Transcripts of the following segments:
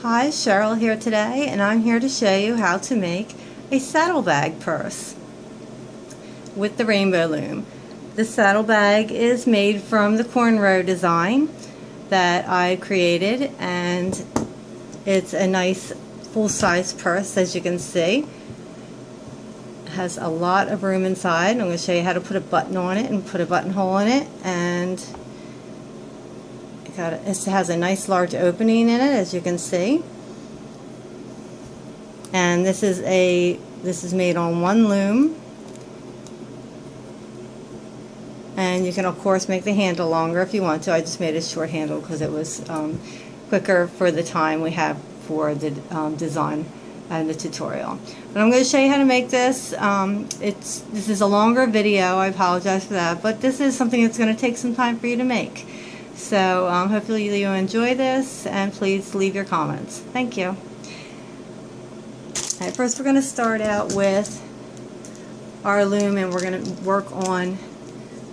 Hi, Cheryl here today, and I'm here to show you how to make a saddlebag purse with the rainbow loom. The saddlebag is made from the cornrow design that I created, and it's a nice full-size purse, as you can see. It has a lot of room inside. I'm going to show you how to put a button on it and put a buttonhole in it, and it has a nice large opening in it, as you can see. And this is made on one loom, and you can of course make the handle longer if you want to. I just made a short handle because it was quicker for the time we have for the design and the tutorial. But I'm going to show you how to make this. This is a longer video. I apologize for that, but this is something that's going to take some time for you to make. So hopefully you enjoy this, and please leave your comments. Thank you. Alright, first we're going to start out with our loom, and we're going to work on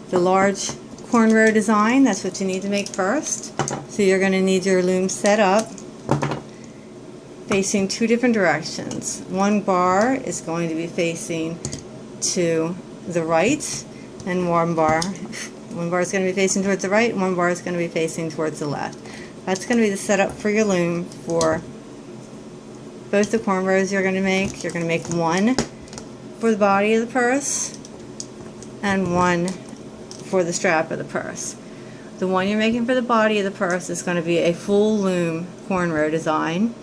the large cornrow design. That's what you need to make first. So you're going to need your loom set up facing two different directions. One bar is going to be facing to the right, and one bar is going to be facing towards the right, and one bar is going to be facing towards the left. That's going to be the setup for your loom for both the cornrows you're going to make. You're going to make one for the body of the purse and one for the strap of the purse. The one you're making for the body of the purse is going to be a full loom cornrow design.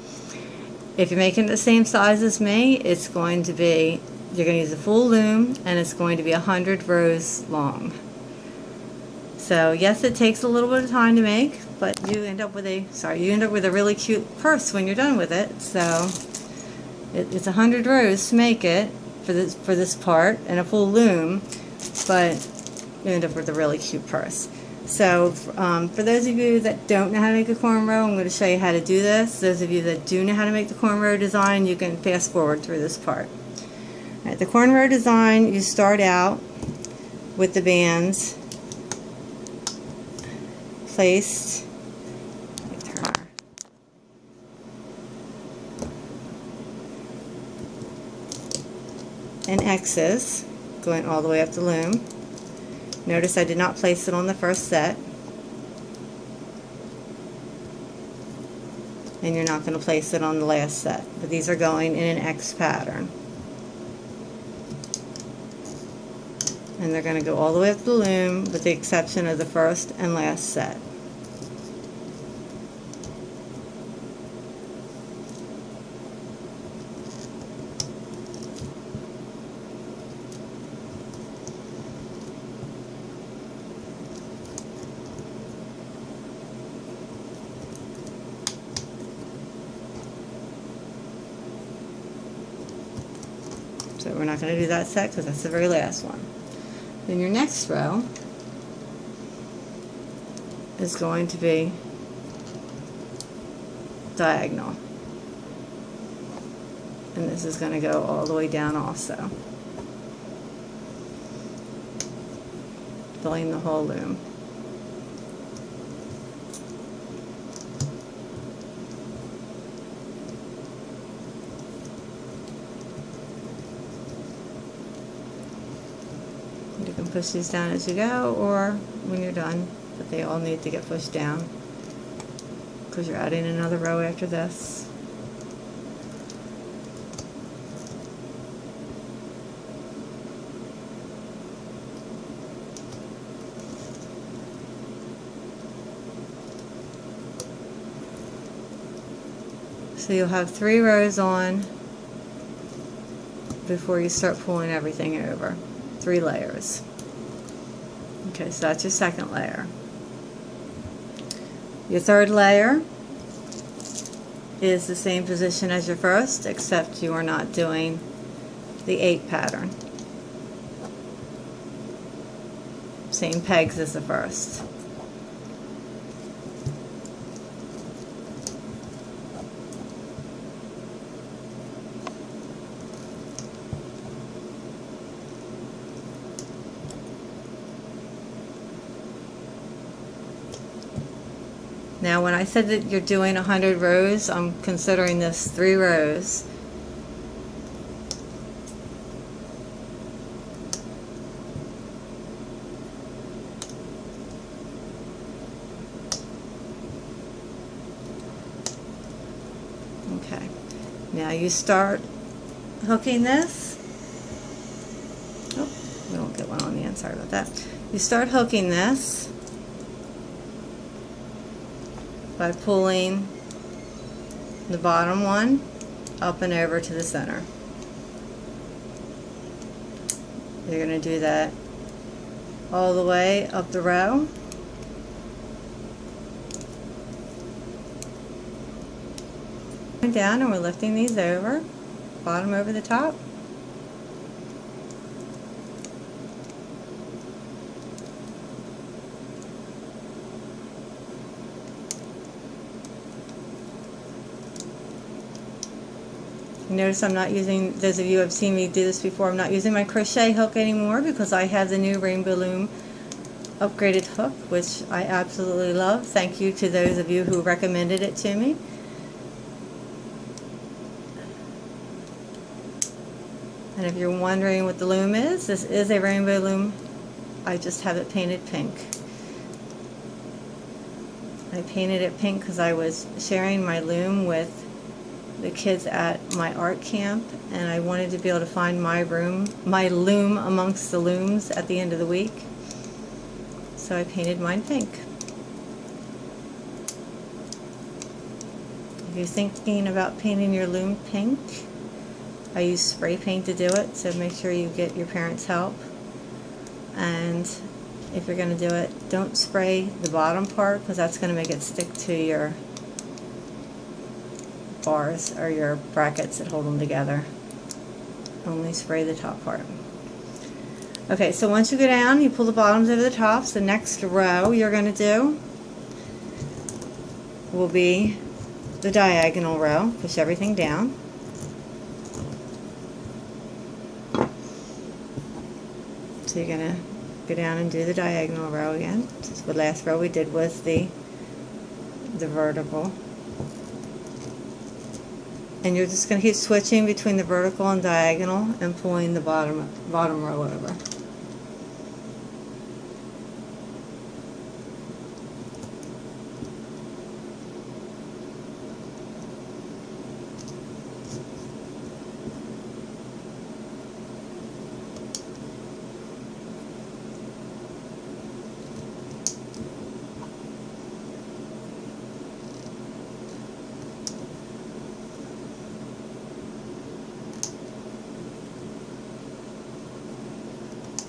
If you're making it the same size as me, it's going to be, you're going to use a full loom, and it's going to be 100 rows long. So yes, it takes a little bit of time to make, but you end up with a really cute purse when you're done with it. So it's 100 rows to make it for this part and a full loom, but you end up with a really cute purse. So for those of you that don't know how to make a cornrow, I'm going to show you how to do this. Those of you that do know how to make the cornrow design, you can fast forward through this part. All right, the cornrow design, you start out with the bands placed in X's going all the way up the loom. Notice I did not place it on the first set, and you're not going to place it on the last set, but these are going in an X pattern, and they're going to go all the way up the loom with the exception of the first and last set. So we're not going to do that set because that's the very last one. Then your next row is going to be diagonal, and this is going to go all the way down also, filling the whole loom. You can push these down as you go or when you're done, but they all need to get pushed down because you're adding another row after this. So you'll have 3 rows on before you start pulling everything over. 3 layers. Okay, so that's your second layer. Your third layer is the same position as your first, except you are not doing the 8 pattern. Same pegs as the first. Now when I said that you're doing 100 rows, I'm considering this 3 rows. Okay, now you start hooking this. Oh, we don't get one on the end, sorry about that. You start hooking this by pulling the bottom one up and over to the center. You're going to do that all the way up the row. Down, and we're lifting these over, bottom over the top. Notice I'm not using, those of you who have seen me do this before, I'm not using my crochet hook anymore because I have the new Rainbow Loom upgraded hook, which I absolutely love. Thank you to those of you who recommended it to me. And if you're wondering what the loom is, this is a Rainbow Loom. I just have it painted pink. I painted it pink because I was sharing my loom with the kids at my art camp, and I wanted to be able to find my loom amongst the looms at the end of the week. So I painted mine pink. If you're thinking about painting your loom pink, I use spray paint to do it, so make sure you get your parents' help. And if you're going to do it, don't spray the bottom part because that's going to make it stick to your bars or your brackets that hold them together. Only spray the top part. Okay, so once you go down, you pull the bottoms over the tops. The next row you're going to do will be the diagonal row. Push everything down. So you're going to go down and do the diagonal row again. Just the last row we did was the vertical. And you're just going to keep switching between the vertical and diagonal and pulling the bottom row over.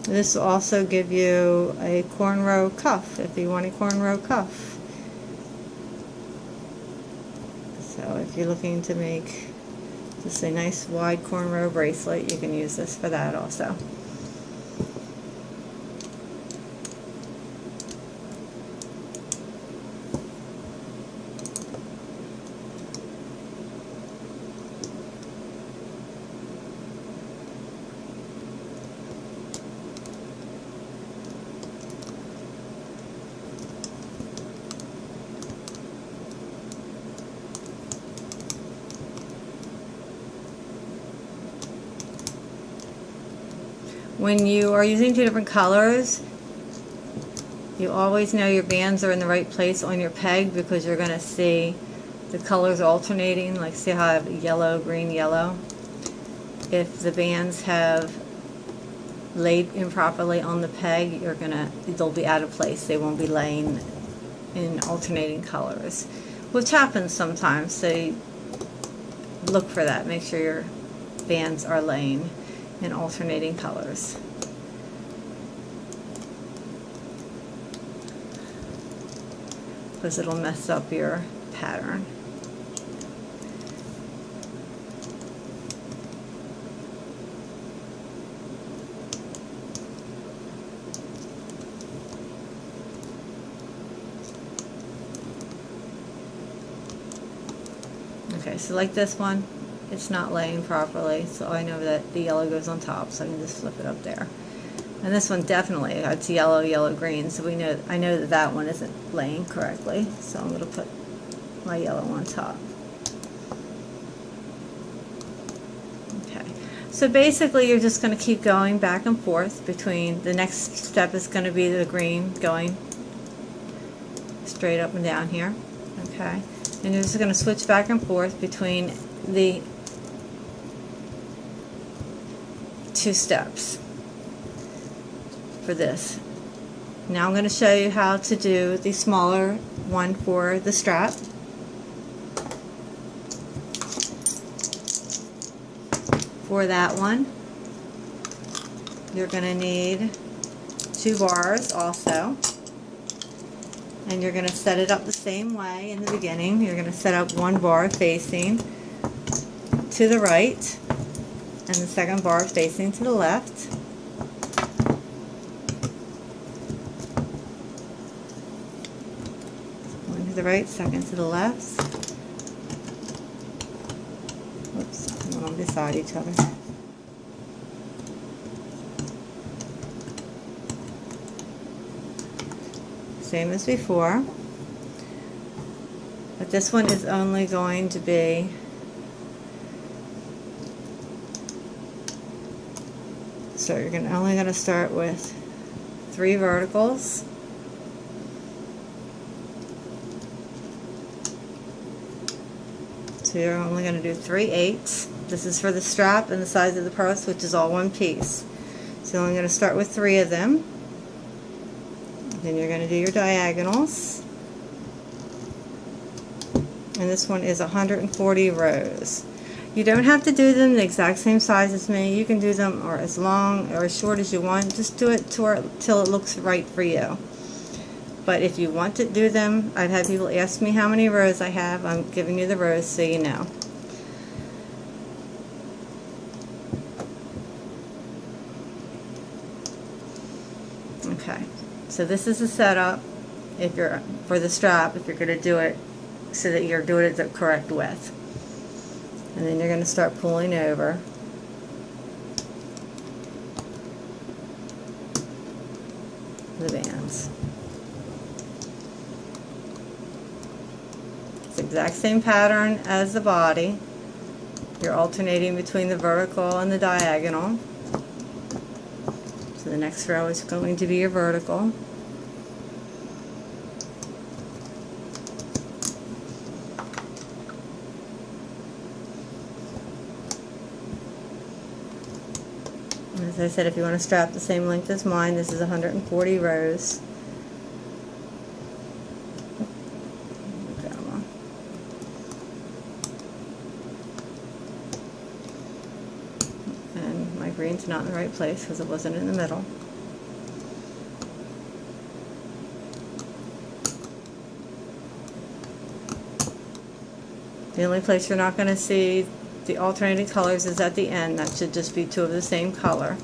This will also give you a cornrow cuff if you want a cornrow cuff. So if you're looking to make just a nice wide cornrow bracelet, you can use this for that also. When you are using two different colors, you always know your bands are in the right place on your peg because you're going to see the colors alternating. Like see how I have yellow, green, yellow. If the bands have laid improperly on the peg, they'll be out of place. They won't be laying in alternating colors, which happens sometimes. So look for that. Make sure your bands are laying in alternating colors. Because it'll mess up your pattern. Okay, so like this one, it's not laying properly, so I know that the yellow goes on top, so I can just flip it up there. And this one definitely, it's yellow, yellow, green, so I know that that one isn't laying correctly. So I'm going to put my yellow on top. Okay, so basically you're just going to keep going back and forth between, the next step is going to be the green going straight up and down here. Okay, and you're just going to switch back and forth between the two steps for this. Now I'm going to show you how to do the smaller one for the strap. For that one, you're going to need 2 bars also, and you're going to set it up the same way in the beginning. You're going to set up 1 bar facing to the right and the second bar facing to the left. One to the right, second to the left. Oops, along beside each other. Same as before, but this one is only going to be so you're only going to start with 3 verticals. So you're only going to do 3/8. This is for the strap and the size of the purse, which is all one piece. So you're only going to start with 3 of them. Then you're going to do your diagonals. And this one is 140 rows. You don't have to do them the exact same size as me. You can do them or as long or as short as you want. Just do it till it looks right for you. But if you want to do them, I've had people ask me how many rows I have. I'm giving you the rows so you know. Okay, so this is the setup if you're for the strap, if you're going to do it so that you're doing it the correct width. And then you're going to start pulling over. The bands. It's the exact same pattern as the body. You're alternating between the vertical and the diagonal. So the next row is going to be your vertical. As I said, if you want to strap the same length as mine, this is 140 rows. And my green's not in the right place because it wasn't in the middle. The only place you're not going to see the alternating colors is at the end. That should just be 2 of the same color.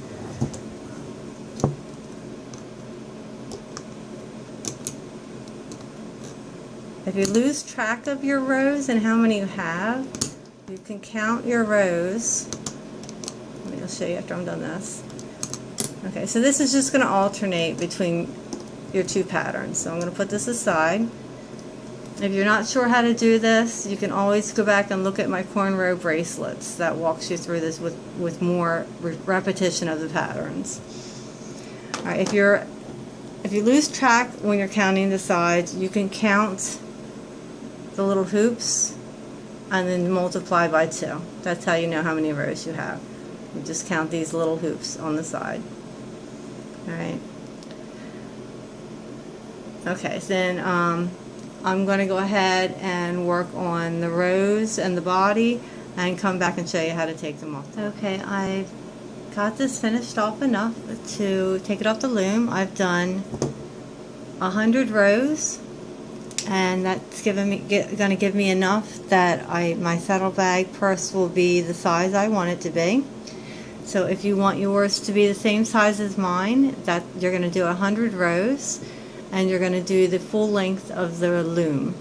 If you lose track of your rows and how many you have, you can count your rows. I'll show you after I'm done this. Okay, so this is just going to alternate between your 2 patterns. So I'm going to put this aside. If you're not sure how to do this, you can always go back and look at my cornrow bracelets. That walks you through this with more repetition of the patterns. All right, if you lose track when you're counting the sides, you can count the little hoops and then multiply by 2. That's how you know how many rows you have. You just count these little hoops on the side. All right. Okay, so then I'm going to go ahead and work on the rows and the body and come back and show you how to take them off. Okay, I've got this finished off enough to take it off the loom. I've done 100 rows, and that's going to give me enough that my saddlebag purse will be the size I want it to be. So if you want yours to be the same size as mine, that you're going to do 100 rows. And you're going to do the full length of the loom.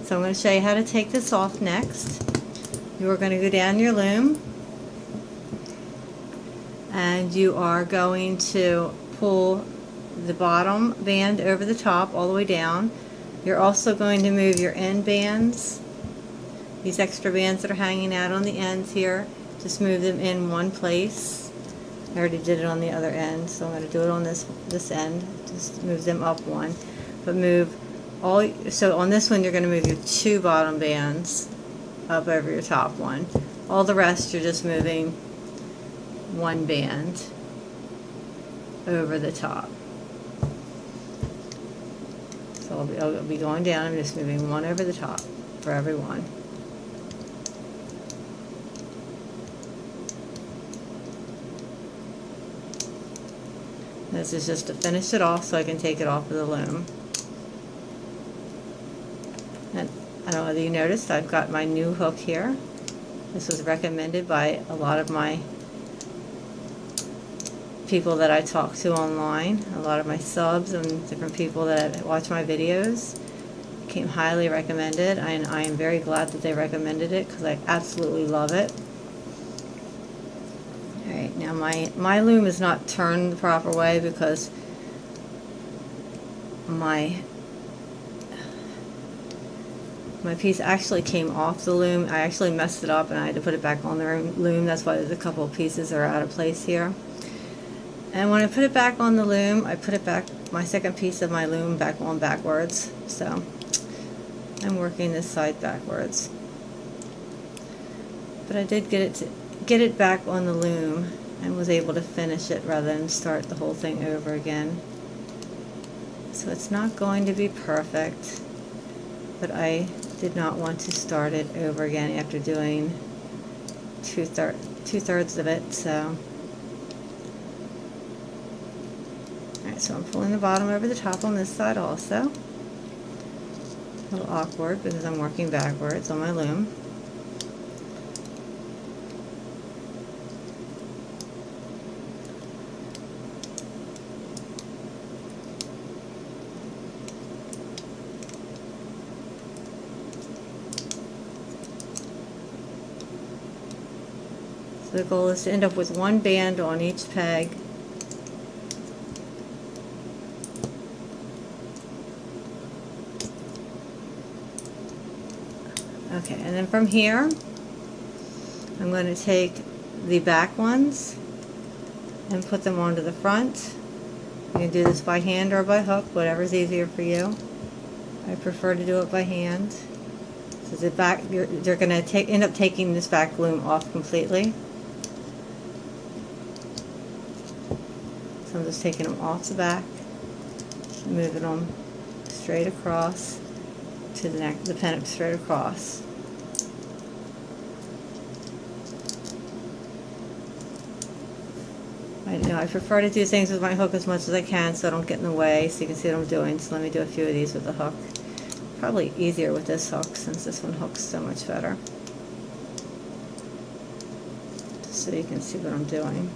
So I'm going to show you how to take this off next. You're going to go down your loom and you are going to pull the bottom band over the top all the way down, You're also going to move your end bands, these extra bands that are hanging out on the ends here. Just move them in one place. I already did it on the other end, so I'm going to do it on this end. Just move them up one, but move all. So on this one, you're going to move your 2 bottom bands up over your top one. All the rest, you're just moving 1 band over the top. So I'll be going down. I'm just moving 1 over the top for every one. This is just to finish it off so I can take it off of the loom. And I don't know whether you noticed, I've got my new hook here. This was recommended by a lot of my people that I talk to online, a lot of my subs and different people that watch my videos. It came highly recommended, and I am very glad that they recommended it because I absolutely love it. Alright, now my loom is not turned the proper way because my piece actually came off the loom. I actually messed it up and I had to put it back on the loom. That's why there's a couple of pieces that are out of place here. And when I put it back on the loom, I put it back, my second piece of my loom back on backwards. So I'm working this side backwards. But I did get it back on the loom and was able to finish it rather than start the whole thing over again. So it's not going to be perfect, but I did not want to start it over again after doing two-thirds of it. So alright, so I'm pulling the bottom over the top on this side also. A little awkward because I'm working backwards on my loom. The goal is to end up with 1 band on each peg. Okay, and then from here, I'm going to take the back ones and put them onto the front. You can do this by hand or by hook, whatever's easier for you. I prefer to do it by hand. So the back, you're going to end up taking this back loom off completely. So I'm just taking them off the back, moving them straight across to the neck, the pennant straight across. I prefer to do things with my hook as much as I can so I don't get in the way, so you can see what I'm doing. So let me do a few of these with the hook. Probably easier with this hook since this one hooks so much better. Just so you can see what I'm doing.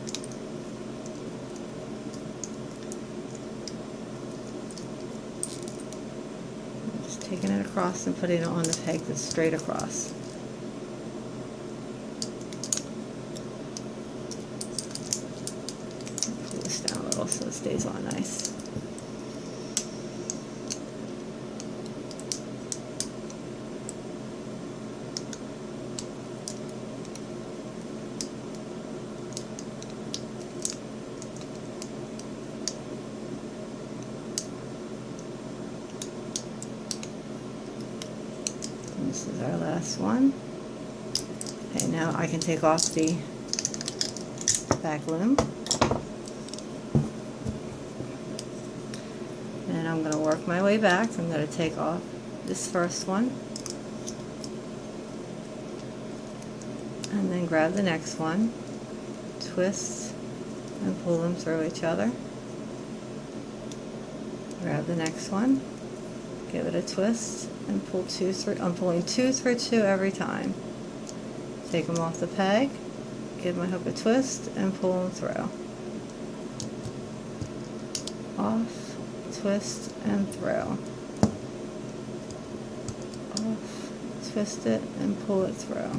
I'm just taking it across and putting it on the peg that's straight across. Pull this down a little so it stays on nice. This is our last one. Okay, now I can take off the back loom. And I'm going to work my way back. I'm going to take off this first one. And then grab the next one, twist, and pull them through each other. Grab the next one, give it a twist, and pull 2 through. I'm pulling 2 through 2 every time. Take them off the peg, give my hook a twist, and pull them through. Off, twist, and through. Off, twist it, and pull it through.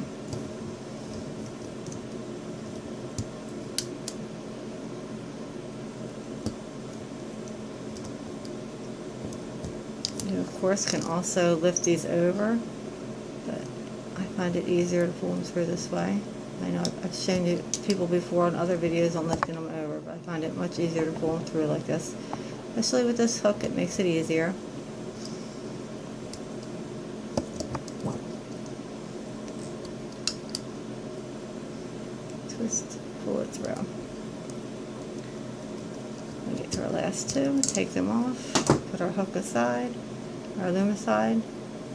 Do a course, can also lift these over, but I find it easier to pull them through this way. I know I've shown you people before in other videos on lifting them over, but I find it much easier to pull them through like this. Especially with this hook, it makes it easier. Twist, pull it through. We get to our last two, take them off, put our hook aside, our loom aside,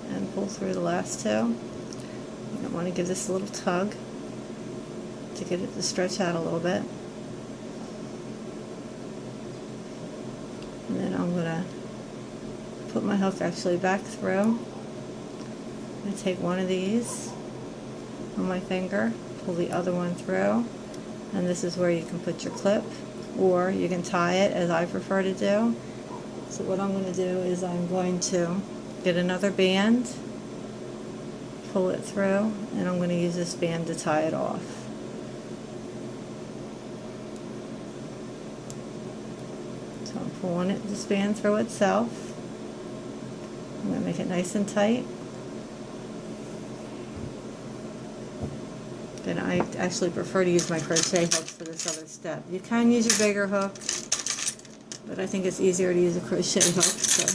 and pull through the last two. You want to give this a little tug to get it to stretch out a little bit. And then I'm going to put my hook actually back through. I'm going to take one of these on my finger, pull the other one through, and this is where you can put your clip, or you can tie it as I prefer to do. So what I'm going to do is I'm going to get another band, pull it through, and I'm going to use this band to tie it off. So I'm pulling this band through itself. I'm going to make it nice and tight. Then I actually prefer to use my crochet hooks for this other step. You can use your bigger hook, but I think it's easier to use a crochet hook. So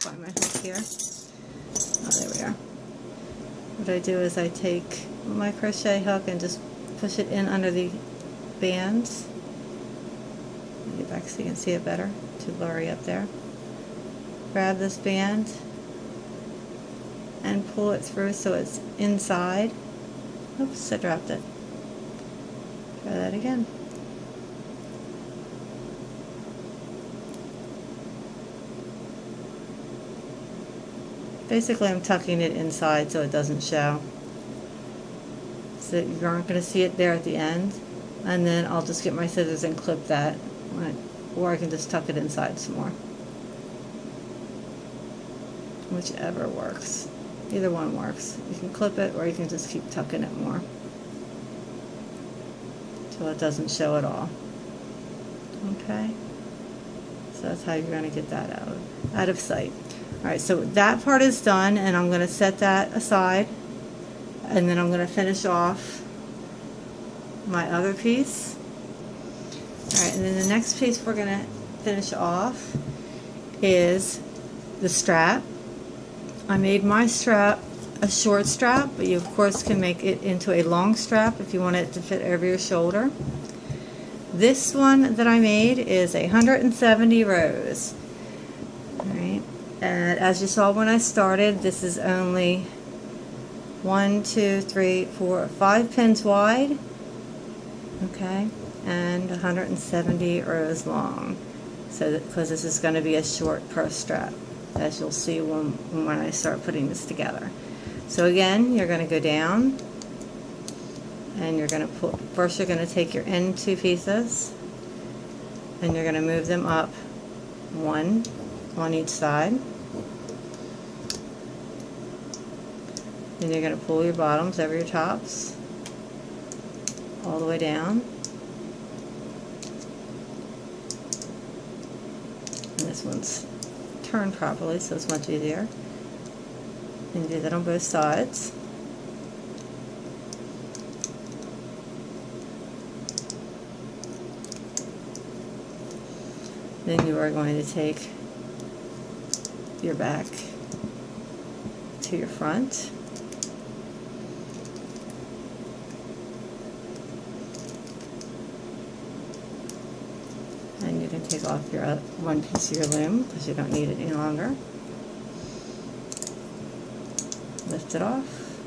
find my hook here. Oh, there we are. What I do is I take my crochet hook and just push it in under the bands. Let me get back so you can see it better. Too blurry up there. Grab this band and pull it through so it's inside. Oops, I dropped it. Try that again. Basically, I'm tucking it inside so it doesn't show. So you aren't going to see it there at the end. And then I'll just get my scissors and clip that. Or I can just tuck it inside some more. Whichever works. Either one works. You can clip it or you can just keep tucking it more till it doesn't show at all. Okay? So that's how you're going to get that out of sight. Alright, so that part is done, and I'm going to set that aside, and then I'm going to finish off my other piece. Alright, and then the next piece we're going to finish off is the strap. I made my strap a short strap, but you of course can make it into a long strap if you want it to fit over your shoulder. This one that I made is 170 rows. Alright, and as you saw when I started, this is only 1, 2, 3, 4, 5 pins wide, okay, and 170 rows long. So because this is going to be a short purse strap, as you'll see when I start putting this together. So again, you're going to go down, and you're going to pull. First, you're going to take your end two pieces, and you're going to move them up one on each side. Then you're going to pull your bottoms over your tops all the way down. And this one's turned properly, so it's much easier. And do that on both sides. Then you are going to take your back to your front. And you can take off your one piece of your loom because you don't need it any longer. Lift it off.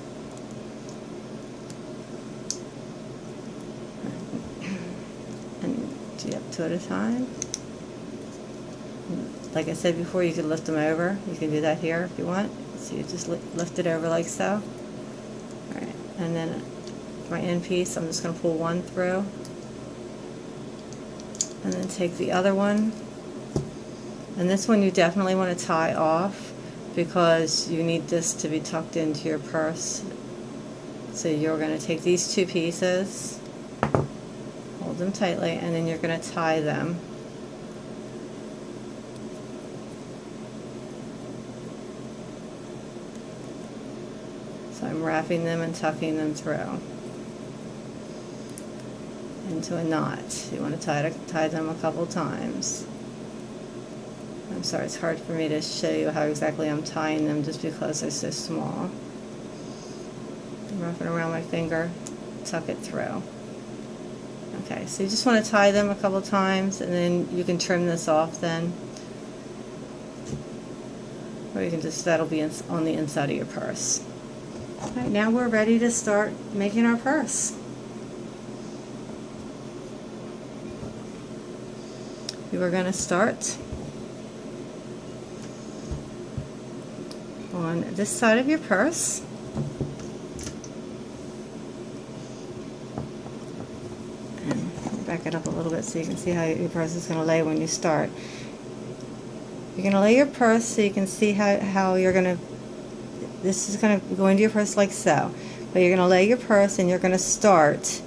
And do up two at a time. Like I said before, you can lift them over. You can do that here if you want. So you just lift it over like so. Alright, and then my end piece, I'm just going to pull one through. And then take the other one. And this one you definitely want to tie off because you need this to be tucked into your purse. So you're going to take these two pieces, hold them tightly, and then you're going to tie them. So I'm wrapping them and tucking them through into a knot. You want to tie them a couple times. I'm sorry, it's hard for me to show you how exactly I'm tying them just because they're so small. I'm wrapping around my finger, tuck it through. Okay, so you just want to tie them a couple times, and then you can trim this off then. Or you can just, that'll be on the inside of your purse. Alright, now we're ready to start making our purse. You are going to start on this side of your purse. And back it up a little bit so you can see how your purse is going to lay when you start. You're going to lay your purse so you can see how you're going to, this is going to go into your purse like so. But you're going to lay your purse and you're going to start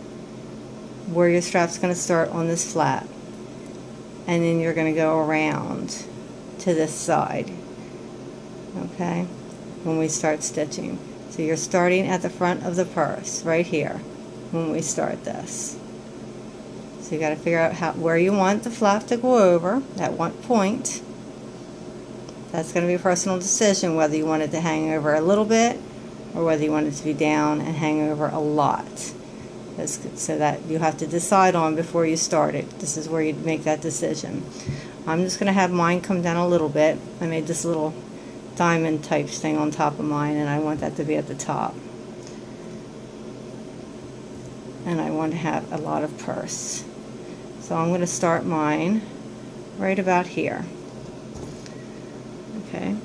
where your strap's going to start on this flap. And then you're going to go around to this side. Okay? When we start stitching. So you're starting at the front of the purse, right here, when we start this. So you got to figure out where you want the flap to go over, at what point. That's going to be a personal decision whether you want it to hang over a little bit or whether you want it to be down and hang over a lot. So that you have to decide on before you start it. This is where you make that decision. I'm just going to have mine come down a little bit. I made this little diamond type thing on top of mine, and I want that to be at the top. And I want to have a lot of purse. So I'm going to start mine right about here. Okay,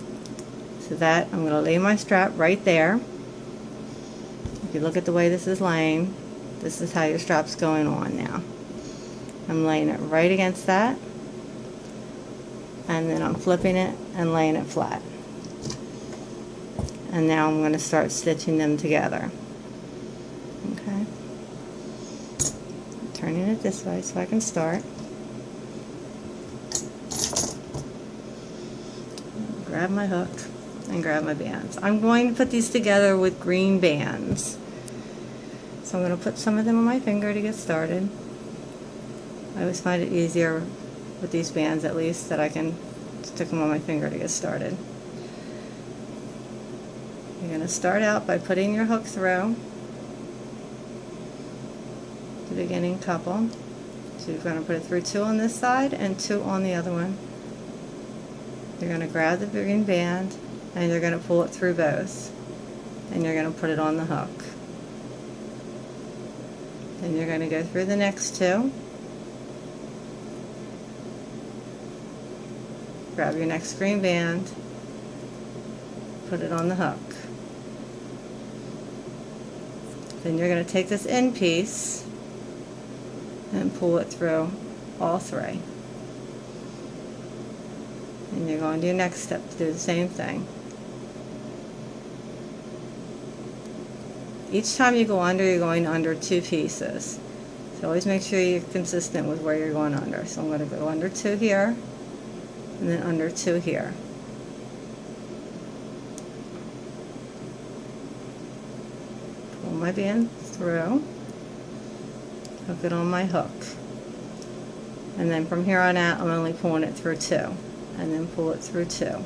so that I'm going to lay my strap right there. If you look at the way this is laying, this is how your strap's going on now. I'm laying it right against that, and then I'm flipping it and laying it flat. And now I'm going to start stitching them together. Okay, turning it this way so I can start. Grab my hook and grab my bands. I'm going to put these together with green bands. So I'm going to put some of them on my finger to get started. I always find it easier with these bands, at least, that I can stick them on my finger to get started. You're going to start out by putting your hook through the beginning couple. So you're going to put it through 2 on this side and 2 on the other one. You're going to grab the green band and you're going to pull it through both, and you're going to put it on the hook. Then you're going to go through the next 2, grab your next green band, put it on the hook. Then you're going to take this end piece and pull it through all 3. And you're going to do your next step to do the same thing. Each time you go under, you're going under 2 pieces. So always make sure you're consistent with where you're going under. So I'm going to go under 2 here, and then under 2 here. Pull my band through, hook it on my hook. And then from here on out, I'm only pulling it through 2. And then pull it through 2.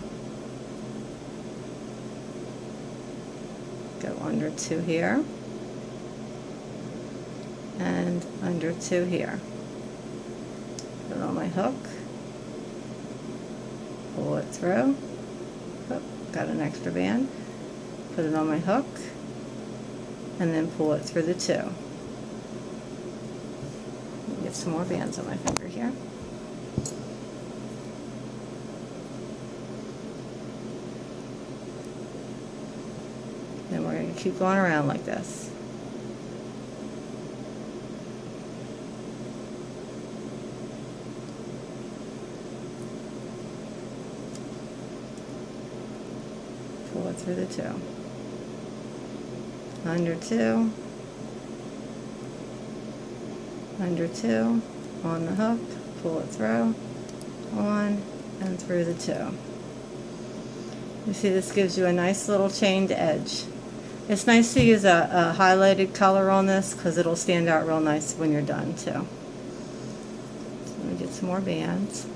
Go under 2 here, and under 2 here. Put it on my hook, pull it through. Oh, got an extra band. Put it on my hook, and then pull it through the 2. Get some more bands on my finger here. Then we're going to keep going around like this. Pull it through the 2. Under 2. Under 2. On the hook. Pull it through. On and through the 2. You see, this gives you a nice little chained edge. It's nice to use a highlighted color on this because it'll stand out real nice when you're done too. So let me get some more bands.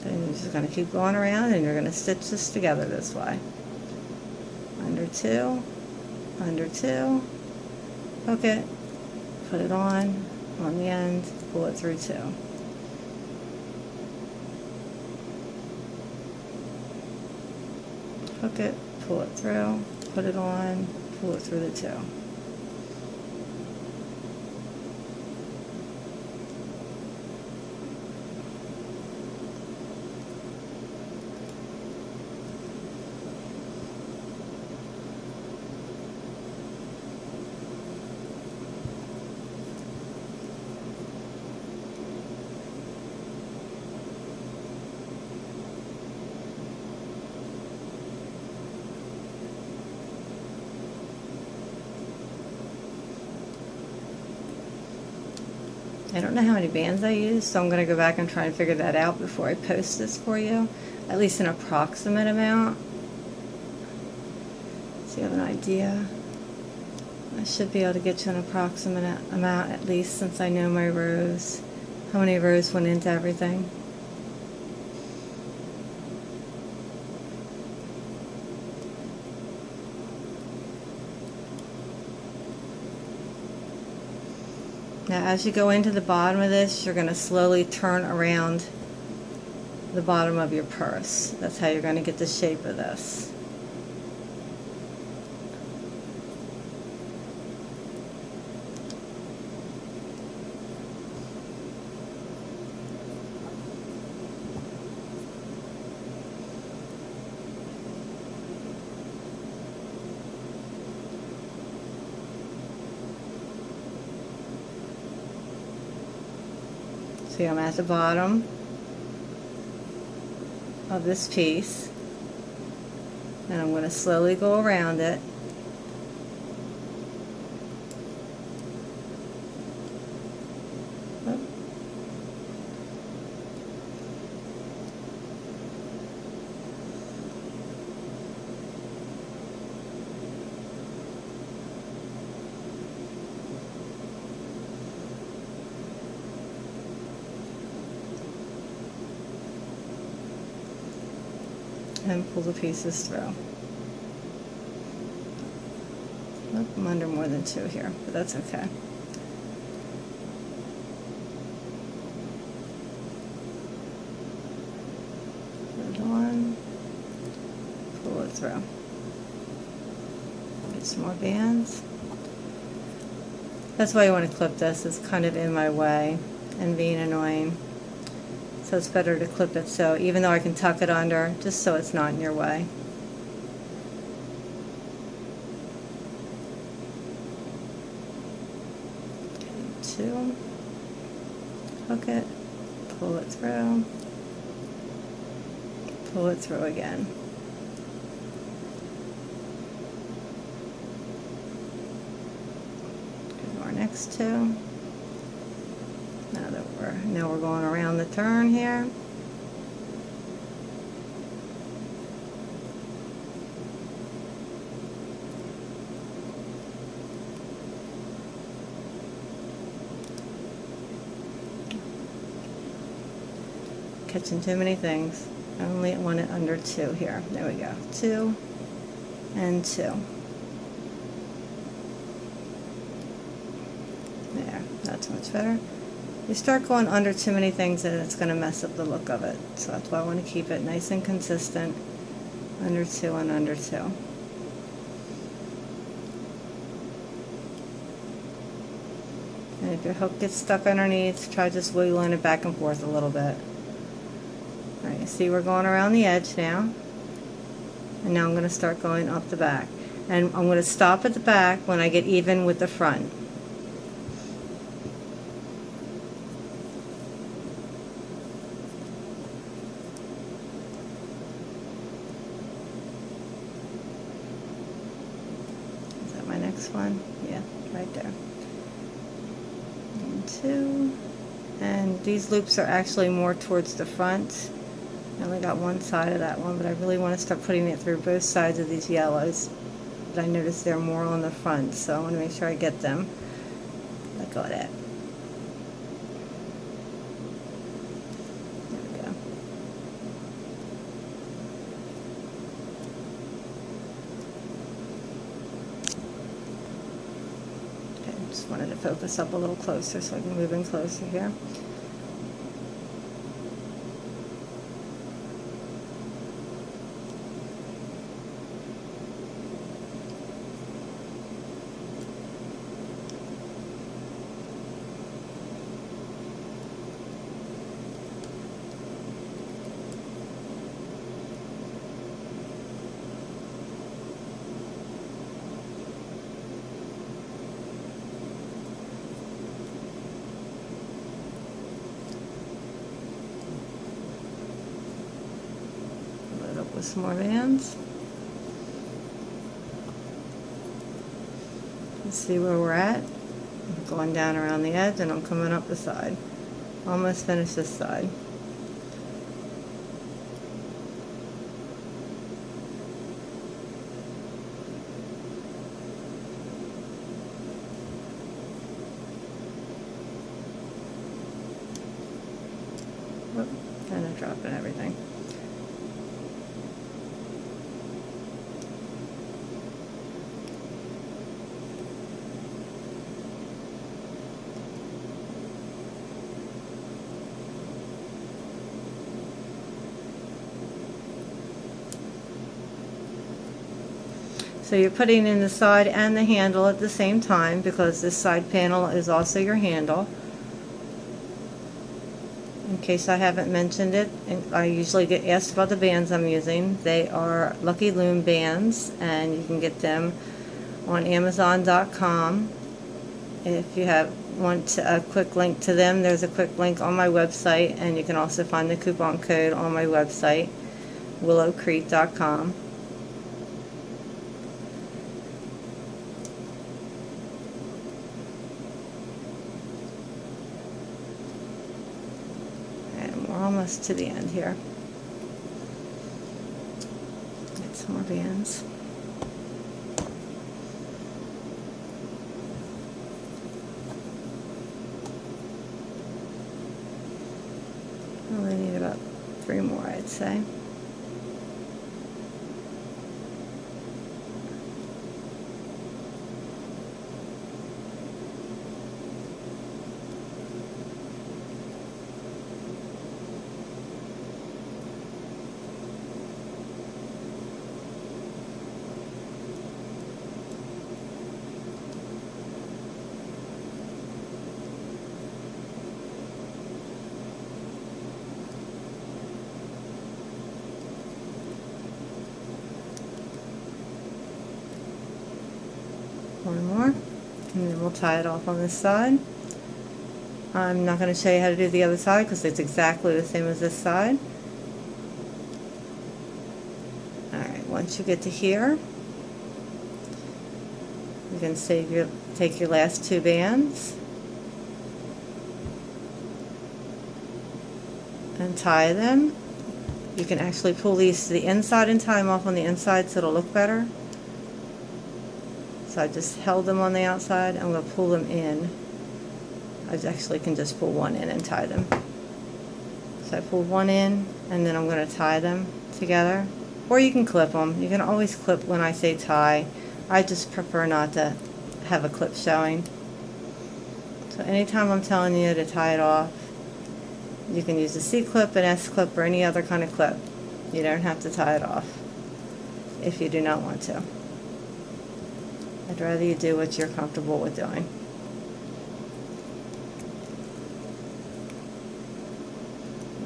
And you're just going to keep going around and you're going to stitch this together this way. Under 2, under 2, hook it, put it on the end, pull it through 2. Hook it, pull it through, put it on, pull it through the 2. I don't know how many bands I use, so I'm going to go back and try and figure that out before I post this for you, at least an approximate amount, so you have an idea. I should be able to get you an approximate amount at least, since I know my rows, how many rows went into everything. Now as you go into the bottom of this, you're going to slowly turn around the bottom of your purse. That's how you're going to get the shape of this. See, I'm at the bottom of this piece, and I'm going to slowly go around it. And pull the pieces through. Oh, I'm under more than 2 here, but that's okay. Put it on, pull it through. Get some more bands. That's why you want to clip this. It's kind of in my way and being annoying. So it's better to clip it, so even though I can tuck it under, just so it's not in your way. Okay, 2, hook it, pull it through again. Go to our next 2. Now we're going around the turn here. Catching too many things. I only want it under 2 here. There we go. 2 and 2. There, that's much better. You start going under too many things and it's going to mess up the look of it. So that's why I want to keep it nice and consistent. Under 2 and under 2. And if your hook gets stuck underneath, try just wiggling it back and forth a little bit. Alright, you see we're going around the edge now. And now I'm going to start going up the back. And I'm going to stop at the back when I get even with the front. next one, yeah, right there. 1, 2, and these loops are actually more towards the front. I only got one side of that one, but I really want to start putting it through both sides of these yellows. But I noticed they're more on the front, so I want to make sure I get them. Let go of that. There we go. Okay, just wanted to focus up a little closer so I can move in closer here. With some more bands. Let's see where we're at. I'm going down around the edge and I'm coming up the side. Almost finished this side. Whoop, kind of dropping everything. So you're putting in the side and the handle at the same time, because this side panel is also your handle. In case I haven't mentioned it, and I usually get asked about the bands I'm using. They are Lucky Loom bands, and you can get them on Amazon.com. If you want a quick link to them, there's a quick link on my website, and you can also find the coupon code on my website, willowcreek.com. Almost to the end here. Get some more bands. I only need about 3 more, I'd say. One more, and then we'll tie it off on this side. I'm not going to show you how to do the other side because it's exactly the same as this side. Alright, once you get to here, you can take your last 2 bands and tie them. You can actually pull these to the inside and tie them off on the inside so it'll look better. So I just held them on the outside. I'm going to pull them in. I actually can just pull one in and tie them. So I pulled one in, and then I'm going to tie them together. Or you can clip them. You can always clip when I say tie. I just prefer not to have a clip showing. So anytime I'm telling you to tie it off, you can use a C-clip, an S-clip, or any other kind of clip. You don't have to tie it off if you do not want to. I'd rather you do what you're comfortable with doing.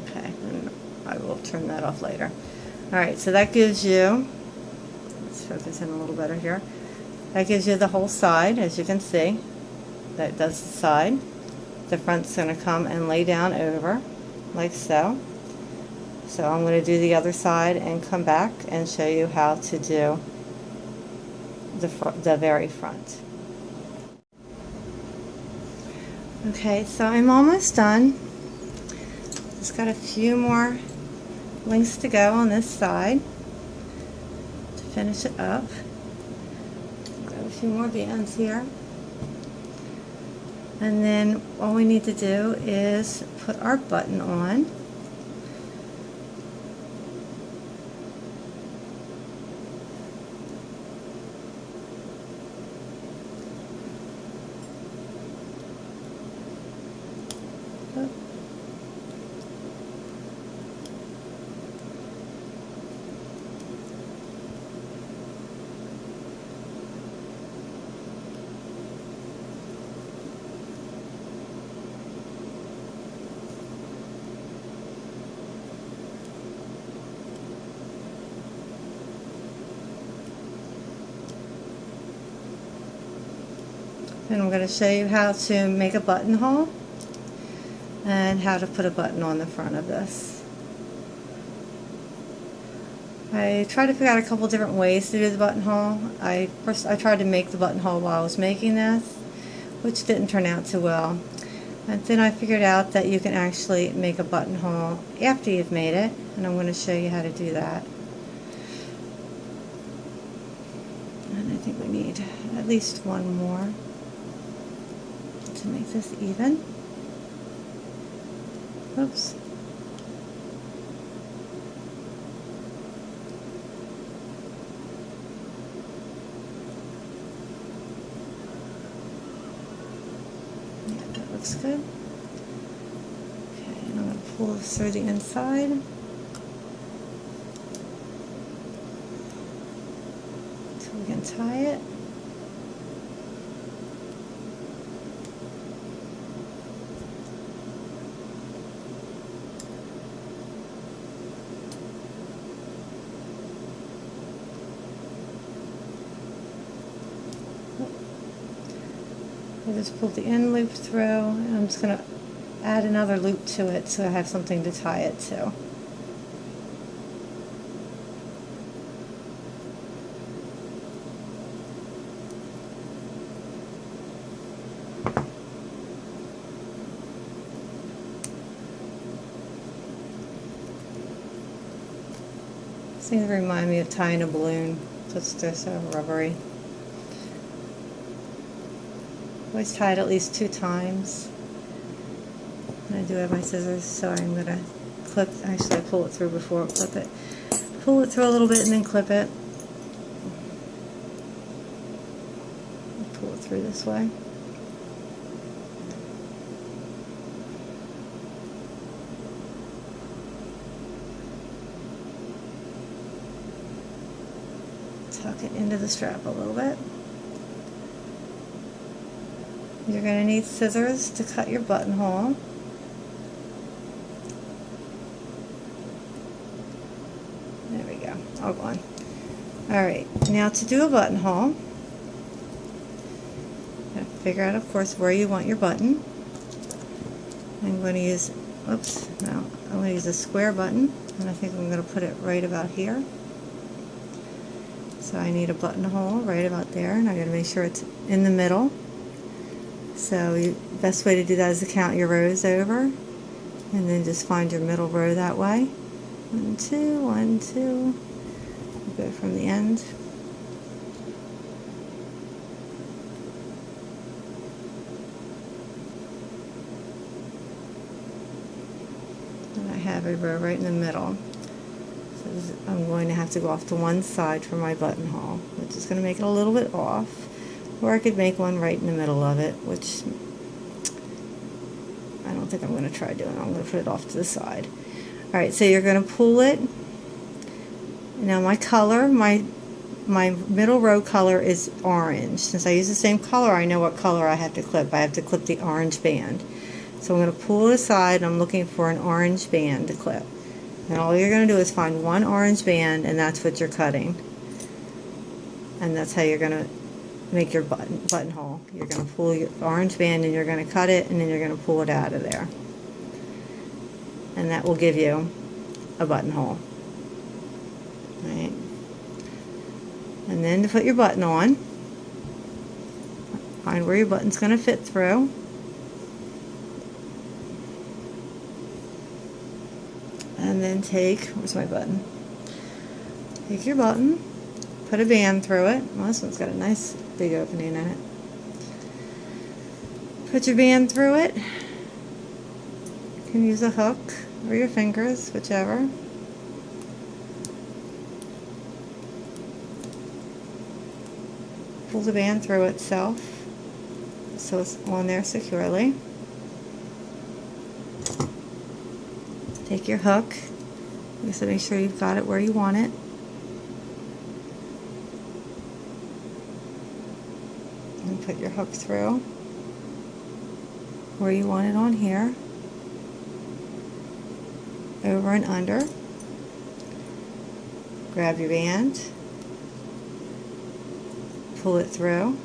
Okay, and I will turn that off later. Alright, so that gives you, let's focus in a little better here. That gives you the whole side, as you can see. That does the side. The front's going to come and lay down over, like so. So I'm going to do the other side and come back and show you how to do the very front. Okay, so I'm almost done. Just got a few more links to go on this side to finish it up. Grab a few more bands here. And then all we need to do is put our button on. And I'm going to show you how to make a buttonhole and how to put a button on the front of this. I tried to figure out a couple different ways to do the buttonhole. First I tried to make the buttonhole while I was making this, which didn't turn out too well. And then I figured out that you can actually make a buttonhole after you've made it, and I'm going to show you how to do that. And I think we need at least one more to make this even. Oops. Yeah, that looks good. Okay, and I'm going to pull this through the inside. So we can tie it. I just pulled the end loop through, and I'm just going to add another loop to it so I have something to tie it to. Seems to remind me of tying a balloon, so it's just so rubbery. Always tie it at least 2 times. And I do have my scissors, so I'm going to clip, actually I pull it through before I clip it. Pull it through a little bit and then clip it. Pull it through this way. Tuck it into the strap a little bit. You're going to need scissors to cut your buttonhole. There we go, all gone. Alright, now to do a buttonhole, you have to figure out, of course, where you want your button. I'm going to use, oops, no, I'm going to use a square button, and I think I'm going to put it right about here. So I need a buttonhole right about there, and I'm going to make sure it's in the middle. So the best way to do that is to count your rows over, and then just find your middle row that way. 1, 2, 1, 2. Go from the end. And I have a row right in the middle. So I'm going to have to go off to one side for my buttonhole, which is going to make it a little bit off. Or I could make one right in the middle of it, which I don't think I'm going to try doing. I'm going to put it off to the side. Alright, so you're going to pull it. Now my color, my middle row color is orange. Since I use the same color, I know what color I have to clip. I have to clip the orange band. So I'm going to pull it aside, and I'm looking for an orange band to clip. And all you're going to do is find one orange band, and that's what you're cutting. And that's how you're going to make your buttonhole. You're going to pull your orange band, and you're going to cut it, and then you're going to pull it out of there. And that will give you a buttonhole. Right. And then to put your button on, Find where your button's going to fit through. And then where's my button? Take your button, put a band through it. Well, this one's got a nice big opening in it. Put your band through it. You can use a hook or your fingers, whichever. Pull the band through itself so it's on there securely. Take your hook, so make sure you've got it where you want it. And put your hook through where you want it on here, over and under. Grab your band, pull it through,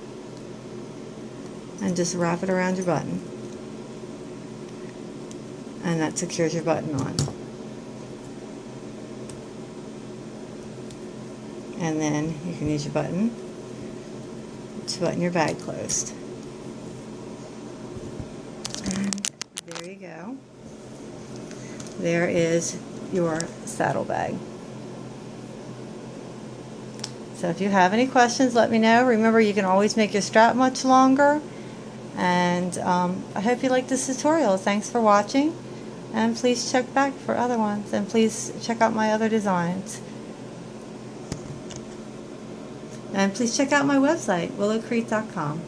and just wrap it around your button. And that secures your button on. And then you can use your button to button your bag closed. And there you go. There is your saddlebag. So if you have any questions, let me know. Remember, you can always make your strap much longer. And I hope you liked this tutorial. Thanks for watching. And please check back for other ones. And please check out my other designs. And please check out my website, willowcrete.com.